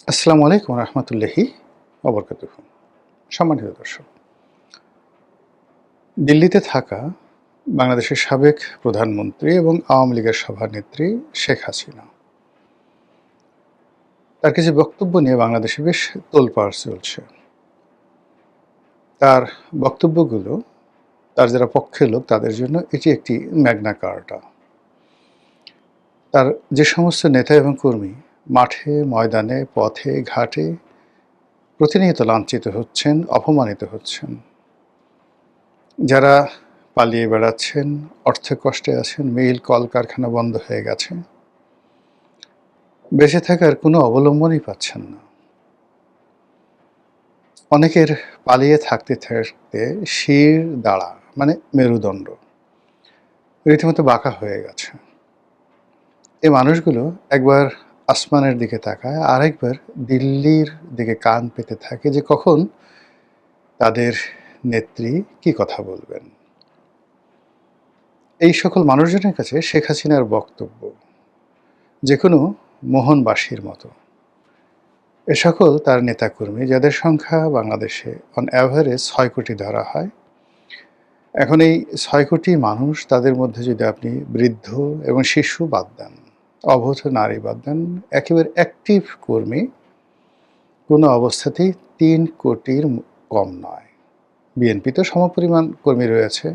আসসালামু আলাইকুম রহমতুল্লাহি অবরকাতুহু। সম্মানিত দর্শক, দিল্লিতে থাকা বাংলাদেশের সাবেক প্রধানমন্ত্রী এবং আওয়ামী লীগের সভানেত্রী শেখ হাসিনা, তার কিছু বক্তব্য নিয়ে বাংলাদেশে বেশ তোলপাড় চলছে। তার বক্তব্যগুলো তার যারা পক্ষের লোক তাদের জন্য এটি একটি ম্যাগনা কার্টা। তার যে সমস্ত নেতা এবং কর্মী মাঠে ময়দানে পথে ঘাটে প্রতিনিয়ত লাঞ্ছিত হচ্ছেন, অপমানিত হচ্ছেন, যারা পালিয়ে বেড়াচ্ছেন, অর্থে কষ্টে আছেন, মিল কলকারখানা বন্ধ হয়ে গেছে, বেঁচে থাকার কোনো অবলম্বনই পাচ্ছেন না। অনেকের পালিয়ে থাকতে থাকতে শির দাঁড়া মানে মেরুদণ্ড রীতিমতো বাঁকা হয়ে গেছে। এই মানুষগুলো একবার আসমানের দিকে তাকায়, আরেকবার দিল্লির দিকে কান পেতে থাকে যে কখন তাদের নেত্রী কি কথা বলবেন। এই সকল মানুষজনের কাছে শেখ হাসিনার বক্তব্য যে কোনো মোহনবাসীর মতো। এ সকল তার নেতাকর্মী, যাদের সংখ্যা বাংলাদেশে অন অ্যাভারেজ ৬ কোটি ধরা হয়। এখন এই ৬ কোটি মানুষ, তাদের মধ্যে যদি আপনি বৃদ্ধ এবং শিশু বাদ দেন, অবধ নারী বাদ দেন, একেবারে অ্যাক্টিভ কর্মী কোনো অবস্থাতেই ৩ কোটির কম নয়। বিএনপি তো সমপরিমাণ কর্মী রয়েছে।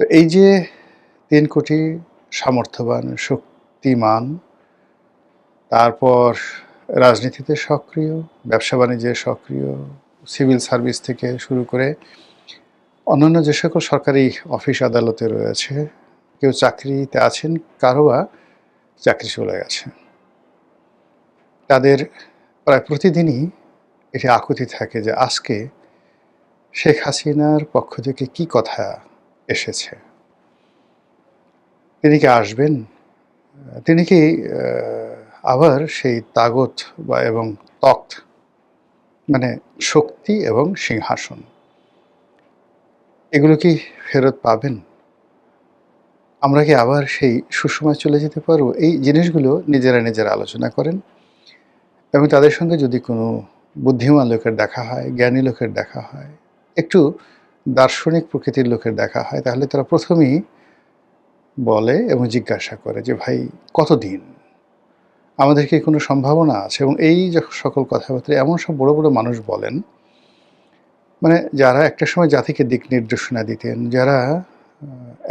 তো এই যে ৩ কোটি সামর্থ্যবান, শক্তিমান, তারপর রাজনীতিতে সক্রিয়, ব্যবসা-বাণিজ্যে সক্রিয়, সিভিল সার্ভিস থেকে শুরু করে অন্যান্য যে সকল সরকারি অফিস আদালতে রয়েছে, কেউ চাকরিতে আছেন, কারো বা চাকরি চলে গেছে। তাদের প্রায় প্রতিদিনই এটি আকুতি থাকে যে আজকে শেখ হাসিনার পক্ষ থেকে কি কথা এসেছে। তিনি কি আসবেন? তিনি কি আবার সেই তাগত বা এবং তখ্ত মানে শক্তি এবং সিংহাসন এগুলো কি ফেরত পাবেন? আমরা কি আবার সেই সুসময়ে চলে যেতে পারবো? এই জিনিসগুলো নিজেরা আলোচনা করেন এবং তাদের সঙ্গে যদি কোনো বুদ্ধিমান লোকের দেখা হয়, জ্ঞানী লোকের দেখা হয়, একটু দার্শনিক প্রকৃতির লোকের দেখা হয়, তাহলে তারা প্রথমেই বলে এবং জিজ্ঞাসা করে যে, "ভাই কতদিন? আমাদের কি কোনো সম্ভাবনা আছে?" এবং এই যে সকল কথাবার্তা এমন সব বড়, বড় মানুষ বলেন, মানে যারা একটা সময় জাতিকে দিক নির্দেশনা দিতেন, যারা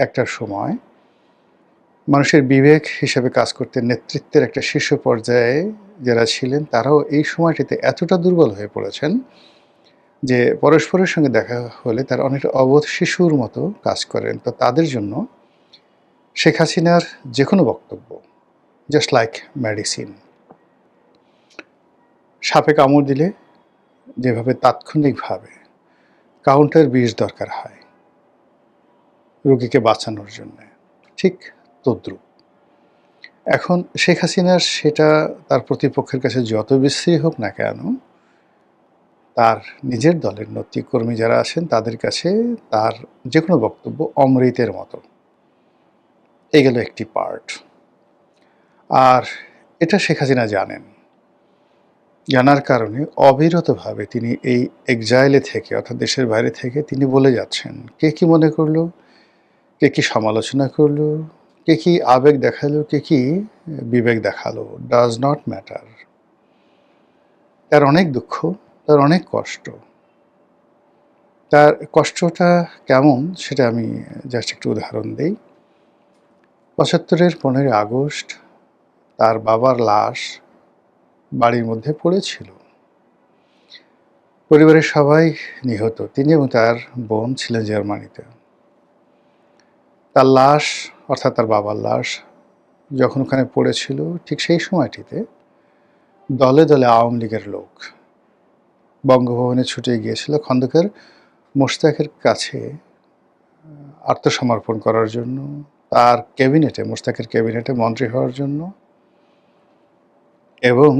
একটা সময় মানুষের বিবেক হিসেবে কাজ করতেন, নেতৃত্বের একটা শীর্ষ পর্যায়ে যারা ছিলেন, তারাও এই সময়টিতে এতটা দুর্বল হয়ে পড়েছেন যে পরস্পরের সঙ্গে দেখা হলে তারা অনেকটা অবোধ শিশুর মতো কাজ করেন। তো তাদের জন্য শেখ হাসিনার যেকোনো বক্তব্য জাস্ট লাইক মেডিসিন। সাপে কামড় দিলে যেভাবে তাৎক্ষণিকভাবে কাউন্টার বিষ দরকার হয় রোগীকে বাঁচানোর জন্যে, ঠিক তদ্রূপ। এখন শেখ হাসিনার সেটা তার প্রতিপক্ষের কাছে যত বিশ্রী হোক না কেন, তার নিজের দলের নেতৃকর্মী যারা আছেন তাদের কাছে তার যেকোনো বক্তব্য অমৃতের মতো। এই গেল একটি পার্ট। আর এটা শেখ হাসিনা জানেন। জানার কারণে অবিরতভাবে তিনি এই এক্সাইলে থেকে, অর্থাৎ দেশের বাইরে থেকে তিনি বলে যাচ্ছেন, কে কি মনে করলো, কে কি সমালোচনা করলো, কে কি আবেগ দেখালো, কে কি বিবেক দেখালো, ডাজ নট ম্যাটার। তার অনেক দুঃখ, তার অনেক কষ্ট। তার কষ্টটা কেমন সেটা আমি জাস্ট একটু উদাহরণ দেই। ৭৫-এর ১৫ই আগস্ট তার বাবার লাশ বাড়ির মধ্যে পড়েছিল। পরিবারের সবাই নিহত। তিনি এবং তার বোন ছিলেন জার্মানিতে। তার লাশ, অর্থাৎ তার বাবার লাশ যখন ওখানে পড়েছিল, ঠিক সেই সময়টিতে দলে দলে আওয়ামী লীগের লোক বঙ্গভবনে ছুটে গিয়েছিল খন্দকার মোশতাকের কাছে আত্মসমর্পণ করার জন্য, তার ক্যাবিনেটে, মোশতাকের ক্যাবিনেটে মন্ত্রী হওয়ার জন্য, এবং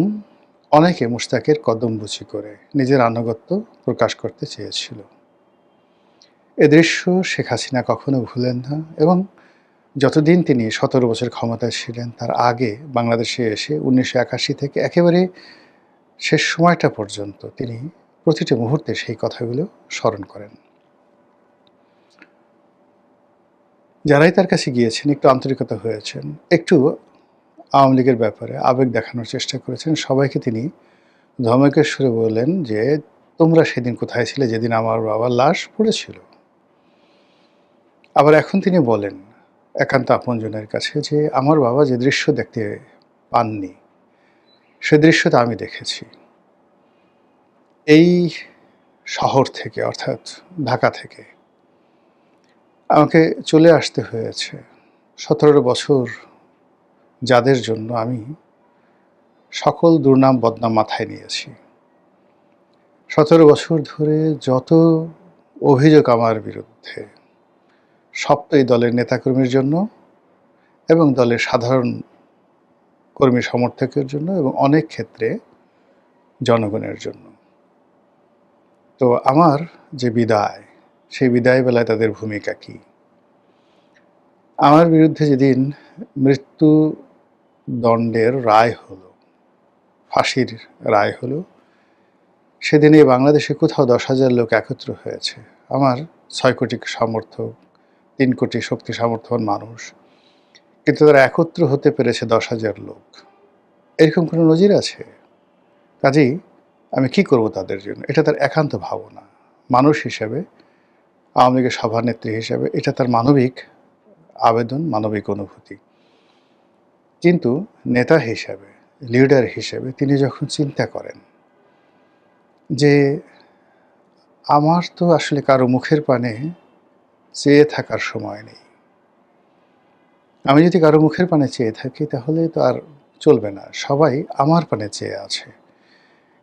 অনেকে মোশতাকের কদমবুচি করে নিজের আনুগত্য প্রকাশ করতে চেয়েছিল। এ দৃশ্য শেখ হাসিনা কখনো ভুলেন না এবং যতদিন তিনি ১৭ বছর ক্ষমতায় ছিলেন তার আগে বাংলাদেশে এসে ১৯৮১ থেকে একেবারে শেষ সময়টা পর্যন্ত তিনি প্রতিটি মুহূর্তে সেই কথাগুলো স্মরণ করেন। যারাই তার কাছে গিয়েছেন, একটু আন্তরিকতা হয়েছেন, একটু আওয়ামী লীগের ব্যাপারে আবেগ দেখানোর চেষ্টা করেছেন, সবাইকে তিনি ধমকের সুরে বললেন যে, "তোমরা সেদিন কোথায় ছিলে যেদিন আমার বাবার লাশ পড়েছিল?" আবার এখন তিনি বলেন একান্ত আপনজনের কাছে যে, "আমার বাবা যে দৃশ্য দেখতে পাননি, সে দৃশ্যটা আমি দেখেছি। এই শহর থেকে, অর্থাৎ ঢাকা থেকে আমাকে চলে আসতে হয়েছে ১৭ বছর, যাদের জন্য আমি সকল দুর্নাম বদনাম মাথায় নিয়েছি। ১৭ বছর ধরে যত অভিযোগ আমার বিরুদ্ধে, সব তো এই দলের নেতাকর্মীর জন্য এবং দলের সাধারণ কর্মী সমর্থকের জন্য এবং অনেক ক্ষেত্রে জনগণের জন্য। তো আমার যে বিদায়, সেই বিদায় বেলায় তাদের ভূমিকা কী? আমার বিরুদ্ধে যেদিন মৃত্যুদণ্ডের রায় হলো, ফাঁসির রায় হলো, সেদিন এই বাংলাদেশে কোথাও ১০,০০০ লোক একত্র হয়েছে। আমার ৬ কোটি সমর্থক, ৩ কোটি শক্তি সামর্থ্যবান মানুষ, কিন্তু তারা একত্র হতে পেরেছে ১০,০০০ লোক। এরকম কোনো নজির আছে? কাজেই আমি কি করব তাদের জন্য? এটা তার একান্ত ভাবনা। মানুষ হিসেবে, আওয়ামী লীগের সভানেত্রী হিসেবে এটা তার মানবিক আবেদন, মানবিক অনুভূতি। কিন্তু নেতা হিসেবে, লিডার হিসেবে তিনি যখন চিন্তা করেন যে, আমার তো আসলে কারো মুখের পানে চেয়ে থাকার সময় নেই। আমি যদি কারো মুখের পানে চেয়ে থাকি তাহলে তো আর চলবে না। সবাই আমার পানে চেয়ে আছে।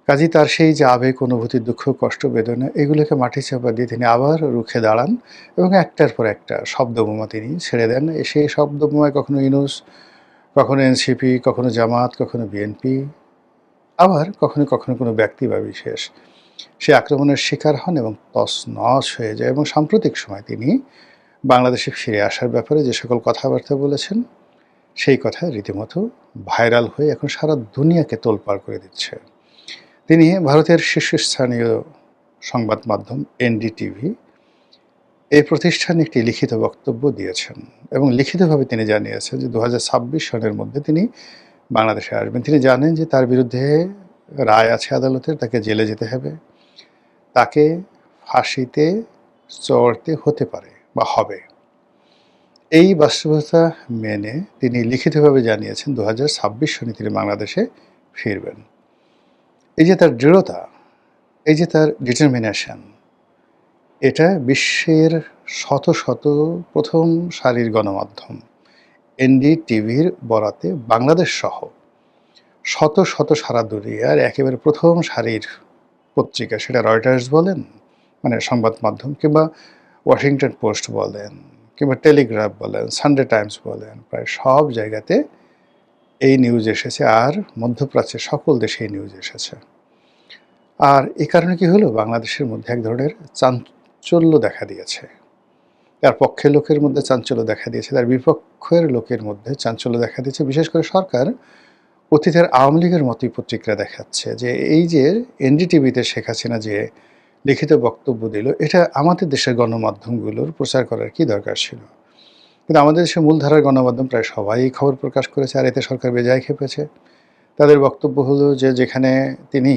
কাজেই তার সেই যে আবেগ, অনুভূতি, দুঃখ, কষ্ট, বেদনা এগুলোকে মাটি চাপা দিয়ে তিনি আবার রুখে দাঁড়ান এবং একটার পর একটা শব্দবোমা তিনি ছেড়ে দেন। সেই শব্দবোমায় কখনো ইউনূস, কখনো এনসিপি, কখনো জামাত, কখনো বিএনপি, আবার কখনো কখনো কোনো ব্যক্তি বা বিশেষ সে আক্রমণের শিকার হন এবং তছনছ হয়ে যায়। এবং সাম্প্রতিক সময় তিনি বাংলাদেশে ফিরে আসার ব্যাপারে যে সকল কথাবার্তা বলেছেন, সেই কথা রীতিমতো ভাইরাল হয়ে এখন সারা দুনিয়াকে তোলপাড় করে দিচ্ছে। তিনি ভারতের শীর্ষস্থানীয় সংবাদ মাধ্যম এনডিটিভি, এই প্রতিষ্ঠানে একটি লিখিত বক্তব্য দিয়েছেন এবং লিখিতভাবে তিনি জানিয়েছেন যে ২০২৬ সনের মধ্যে তিনি বাংলাদেশে আসবেন। তিনি জানেন যে তার বিরুদ্ধে রায় আছে আদালতের, তাকে জেলে যেতে হবে, তাকে ফাঁসিতে চড়তে হতে পারে বা হবে। এই বাস্তবতা মেনে তিনি লিখিতভাবে জানিয়েছেন ২০২৬ সনে তিনি বাংলাদেশে ফিরবেন। এই যে তার দৃঢ়তা, এই যে তার ডিটারমিনেশন, এটা বিশ্বের শত শত প্রথম সারির গণমাধ্যম এনডিটিভির বরাতে বাংলাদেশ সহ শত শত সারা দুনিয়ার একেবারে প্রথম সারির পত্রিকা, সেটা রয়টার্স বলেন, মানে সংবাদ মাধ্যম, কিংবা ওয়াশিংটন পোস্ট বলেন, কিংবা টেলিগ্রাফ বলেন, সানডে টাইমস বলেন, প্রায় সব জায়গাতে এই নিউজ এসেছে। আর মধ্যপ্রাচ্যের সকল দেশে এই নিউজ এসেছে। আর এই কারণে কি হলো, বাংলাদেশের মধ্যে এক ধরনের চাঞ্চল্য দেখা দিয়েছে। তার পক্ষের লোকের মধ্যে চাঞ্চল্য দেখা দিয়েছে, তার বিপক্ষের লোকের মধ্যে চাঞ্চল্য দেখা দিয়েছে। বিশেষ করে সরকার অতীতের আওয়ামী লীগের মতোই প্রতিক্রিয়া দেখাচ্ছে যে এই যে এনডিটিভিতে শেখ হাসিনা যে লিখিত বক্তব্য দিল, এটা আমাদের দেশের গণমাধ্যমগুলোর প্রচার করার কি দরকার ছিল? কিন্তু আমাদের দেশের মূলধারার গণমাধ্যম প্রায় সবাই এই খবর প্রকাশ করেছে, আর এতে সরকার বেজায় খেপেছে। তাদের বক্তব্য হলো যে যেখানে তিনি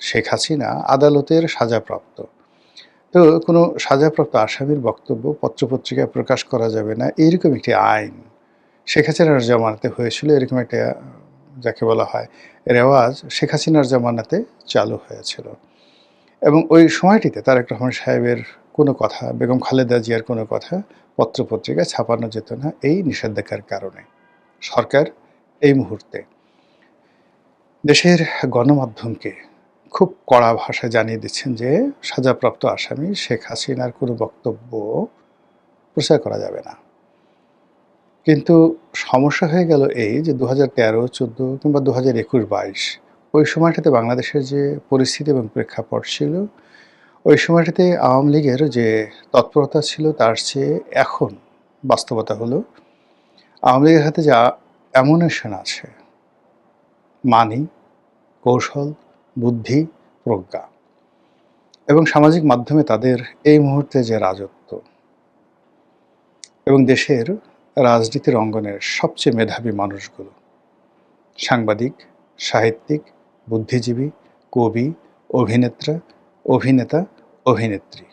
শেখ হাসিনা আদালতের সাজাপ্রাপ্ত, তো কোনো সাজাপ্রাপ্ত আসামির বক্তব্য পত্রপত্রিকায় প্রকাশ করা যাবে না, এইরকম একটি আইন শেখ হাসিনার জামানাতে হয়েছিল। এরকম একটা যাকে বলা হয় রেওয়াজ শেখ হাসিনার জামানাতে চালু হয়েছিল। এবং ওই সময়টিতে তারেক রহমান সাহেবের কোনো কথা, বেগম খালেদা জিয়ার কোনো কথা পত্রপত্রিকায় ছাপানো যেত না এই নিষেধাজ্ঞার কারণে। সরকার এই মুহূর্তে দেশের গণমাধ্যমকে খুব কড়া ভাষায় জানিয়ে দিচ্ছেন যে সাজাপ্রাপ্ত আসামি শেখ হাসিনার কোনো বক্তব্য প্রচার করা যাবে না। কিন্তু সমস্যা হয়ে গেল এই যে 2013-14 কিংবা 2021-22 ওই সময়টাতে বাংলাদেশের যে পরিস্থিতি এবং প্রেক্ষাপট ছিল, ওই সময়টাতে আওয়ামী লীগের যে তৎপরতা ছিল তার চেয়ে এখন বাস্তবতা হলো আওয়ামী লীগের হাতে যা অ্যামুনেশন আছে, মানি, কৌশল, বুদ্ধি, প্রজ্ঞা এবং সামাজিক মাধ্যমে তাদের এই মুহূর্তে যে রাজত্ব এবং দেশের রাজনীতির অঙ্গনের সবচেয়ে মেধাবী মানুষগুলো, সাংবাদিক, সাহিত্যিক, বুদ্ধিজীবী, কবি, অভিনেতা, অভিনেত্রী,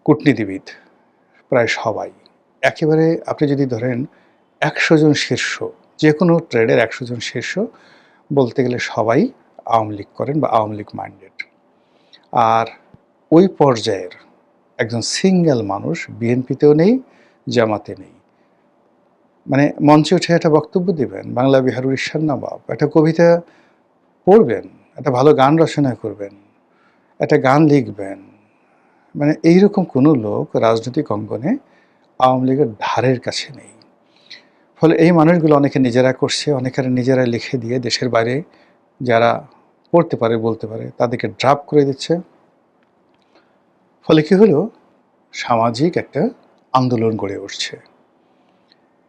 কূটনীতিবিদ, প্রায় সবাই একেবারে আপনি যদি ধরেন ১০০ জন শীর্ষ, যে কোনো ট্রেডের ১০০ জন শীর্ষ বলতে গেলে সবাই আওয়ামী লীগ করেন বা আওয়ামী লীগ মাইন্ডেড। আর ওই পর্যায়ের একজন সিঙ্গেল মানুষ বিএনপিতেও নেই, জামাতে নেই। মানে মঞ্চে উঠে একটা বক্তব্য দিবেন, বাংলা বিহারুর ঈর্ষার নবাব, একটা কবিতা পড়বেন, একটা ভালো গান রচনা করবেন, একটা গান লিখবেন, মানে এইরকম কোনো লোক রাজনৈতিক অঙ্গনে আওয়ামী লীগের ধারের কাছে নেই। ফলে এই মানুষগুলো অনেকে নিজেরা করছে, অনেকের নিজেরা লিখে দিয়ে দেশের বাইরে যারা পড়তে পারে, বলতে পারে, তাদেরকে ড্রাপ করে দিচ্ছে। ফলে কি হলো, সামাজিক একটা আন্দোলন গড়ে উঠছে,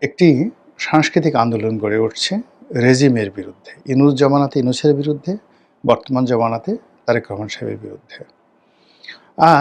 একটি সাংস্কৃতিক আন্দোলন গড়ে উঠছে রেজিমের বিরুদ্ধে, ইনুস জামানাতে ইনুসের বিরুদ্ধে, বর্তমান জামানাতে তারেক রহমান সাহেবের বিরুদ্ধে।